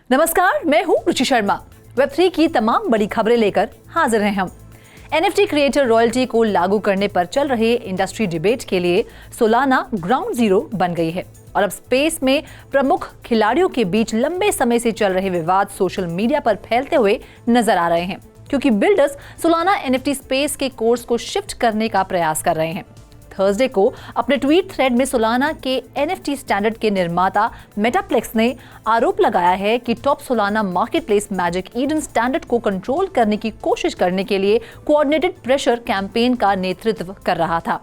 नमस्कार, मैं हूं रुचि शर्मा। वेब3 की तमाम बड़ी खबरें लेकर हाजिर हैं हम। NFT क्रिएटर रॉयल्टी को लागू करने पर चल रहे इंडस्ट्री डिबेट के लिए सोलाना ग्राउंड जीरो बन गई है और अब स्पेस में प्रमुख खिलाड़ियों के बीच लंबे समय से चल रहे विवाद सोशल मीडिया पर फैलते हुए नजर आ रहे हैं, क्योंकि बिल्डर्स सोलाना NFT स्पेस के कोर्स को शिफ्ट करने का प्रयास कर रहे हैं। थर्सडे को अपने ट्वीट थ्रेड में सोलाना के NFT स्टैंडर्ड के निर्माता मेटाप्लेक्स ने आरोप लगाया है कि top Solana marketplace magic Eden standard को कंट्रोल करने की कोशिश करने के लिए कोऑर्डिनेटेड प्रेशर कैंपेन का नेतृत्व कर रहा था।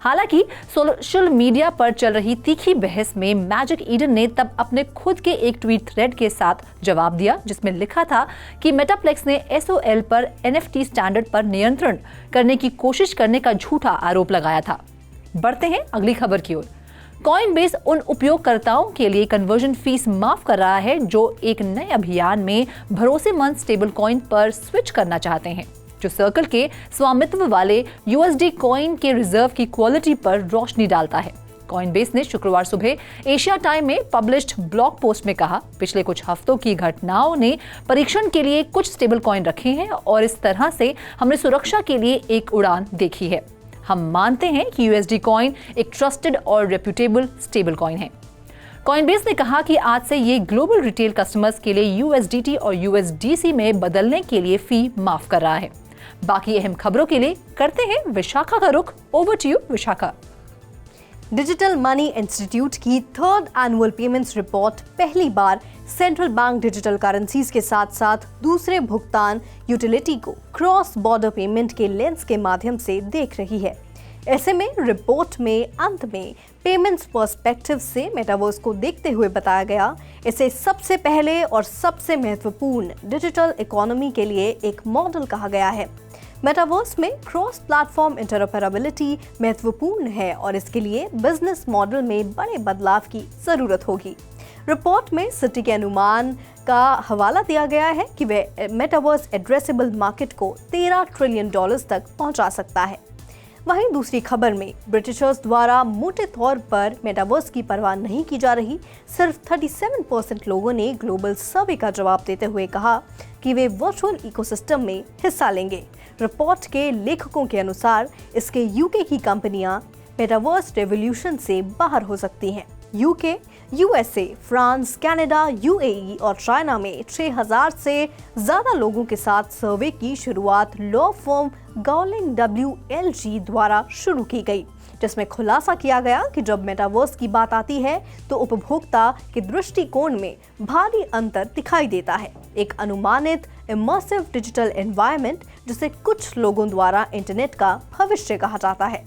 हालांकि सोशल मीडिया पर चल रही तीखी बहस में मैजिक ईडन ने तब अपने खुद के एक ट्वीट थ्रेड के साथ जवाब दिया, जिसमें लिखा था कि मेटाप्लेक्स ने SOL पर NFT स्टैंडर्ड पर नियंत्रण करने की कोशिश करने का झूठा आरोप लगाया था। बढ़ते हैं अगली खबर की ओर। कॉइनबेस उन उपयोगकर्ताओं के लिए कन्वर्जन फीस माफ कर रहा है जो एक नए अभियान में भरोसेमंद स्टेबल कॉइन पर स्विच करना चाहते हैं, जो सर्कल के स्वामित्व वाले USD कॉइन के रिजर्व की क्वालिटी पर रोशनी डालता है। कॉइनबेस ने शुक्रवार सुबह एशिया टाइम में पब्लिश्ड ब्लॉग पोस्ट में कहा, पिछले कुछ हफ्तों की घटनाओं ने परीक्षण के लिए कुछ स्टेबल कॉइन रखे हैं और इस तरह से हमने सुरक्षा के लिए एक उड़ान देखी है। हम मानते हैं कि USD कॉइन एक ट्रस्टेड और रेप्यूटेबल स्टेबल कॉइन है। कॉइनबेस ने कहा कि आज से ये ग्लोबल रिटेल कस्टमर्स के लिए USDT और USDC में बदलने के लिए फी माफ कर रहा है। बाकी अहम खबरों के लिए करते हैं विशाखा का रुख। Over to you Vishakha. Digital money institute की थर्ड एनुअल पेमेंट्स रिपोर्ट पहली बार सेंट्रल बैंक डिजिटल करेंसीज के साथ साथ दूसरे भुगतान यूटिलिटी को क्रॉस बॉर्डर पेमेंट के लेंस के माध्यम से देख रही है। ऐसे में रिपोर्ट में अंत में पेमेंट्स पर्सपेक्टिव से मेटावर्स को देखते हुए बताया गया, इसे सबसे पहले और सबसे महत्वपूर्ण डिजिटल इकोनॉमी के लिए एक मॉडल कहा गया है। मेटावर्स में क्रॉस प्लेटफॉर्म इंटरऑपरेबिलिटी महत्वपूर्ण है और इसके लिए बिजनेस मॉडल में बड़े बदलाव की जरूरत होगी। रिपोर्ट में सिटी के अनुमान का हवाला दिया गया है कि वह मेटावर्स एड्रेसेबल मार्केट को $13 ट्रिलियन तक पहुंचा सकता है। वहीं दूसरी खबर में ब्रिटिशर्स द्वारा मोटे तौर पर मेटावर्स की परवाह नहीं की जा रही। सिर्फ 37% लोगों ने ग्लोबल सर्वे का जवाब देते हुए कहा कि वे वर्चुअल इकोसिस्टम में हिस्सा लेंगे। रिपोर्ट के लेखकों के अनुसार इसके यूके की कंपनियां मेटावर्स रेवोल्यूशन से बाहर हो सकती हैं। UK, USA, France, Canada, UAE और चाइना में 6000 से ज्यादा लोगों के साथ सर्वे की शुरुआत लॉ फर्म गॉलिंग WLG द्वारा शुरू की गई, जिसमें खुलासा किया गया कि जब मेटावर्स की बात आती है तो उपभोक्ता के दृष्टिकोण में भारी अंतर दिखाई देता है। एक अनुमानित इमर्सिव डिजिटल एनवायरनमेंट जिसे कुछ लोगों द्वारा इंटरनेट का भविष्य कहा जाता है।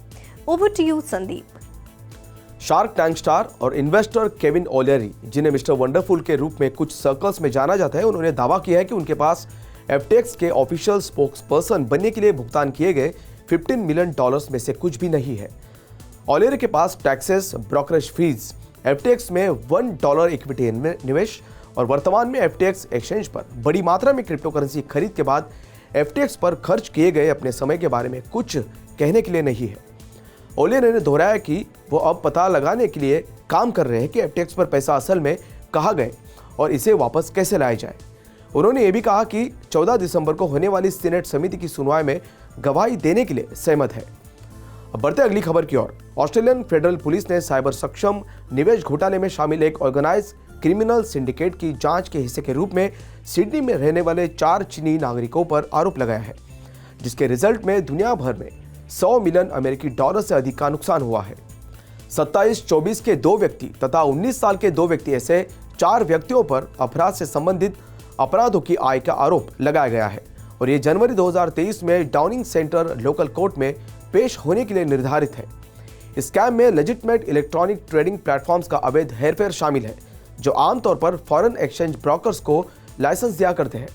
Over to you Sandeep. Shark Tank star और इन्वेस्टर केविन ओलेरी, जिन्हें मिस्टर वंडरफुल के रूप में कुछ सर्कल्स में जाना जाता है, उन्होंने दावा किया है कि उनके पास FTX के ऑफिशियल स्पोक्सपर्सन बनने के लिए भुगतान किए गए $15 मिलियन में से कुछ भी नहीं है। ओलेरी के पास टैक्सेस, ब्रोकरेज फीस, FTX में $1 इक्विटी निवेश और वर्तमान में FTX एक्सचेंज पर बड़ी मात्रा में क्रिप्टो करेंसी खरीद के बाद FTX पर खर्च किए गए अपने समय के बारे में कुछ कहने के लिए नहीं है। ओलेरी ने दोहराया कि वो अब पता लगाने के लिए काम कर रहे हैं कि FTX पर पैसा असल में कहाँ गए और इसे वापस कैसे लाया जाए। उन्होंने ये भी कहा कि 14 दिसंबर को होने वाली सीनेट समिति की सुनवाई में गवाही देने के लिए सहमत है। अब बढ़ते अगली खबर की ओर। ऑस्ट्रेलियन फेडरल पुलिस ने साइबर सक्षम निवेश घोटाले में शामिल एक ऑर्गेनाइज क्रिमिनल सिंडिकेट की जांच के हिस्से के रूप में सिडनी में रहने वाले 4 चीनी नागरिकों पर आरोप लगाया है, जिसके रिजल्ट में दुनिया भर में $100 मिलियन अमेरिकी से अधिक का नुकसान हुआ है। 27-24 के 2 व्यक्ति तथा 19 साल के 2 व्यक्ति ऐसे 4 व्यक्तियों पर अपराध से संबंधित अपराधों की आय का आरोप लगाया गया है और ये जनवरी 2023 में डाउनिंग सेंटर लोकल कोर्ट में पेश होने के लिए निर्धारित है। इस स्कैम में लेजिटमेट इलेक्ट्रॉनिक ट्रेडिंग प्लेटफॉर्म्स का अवैध हेरफेर शामिल है, जो आमतौर पर फॉरेन एक्सचेंज ब्रोकर्स को लाइसेंस दिया करते हैं,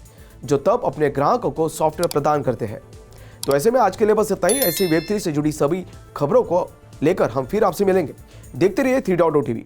जो तब अपने ग्राहकों को सॉफ्टवेयर प्रदान करते हैं। तो ऐसे में आज के लिए बस इतना ही। ऐसी वेब3 से जुड़ी सभी खबरों को लेकर हम फिर आपसे मिलेंगे। देखते रहिए 3.0 TV।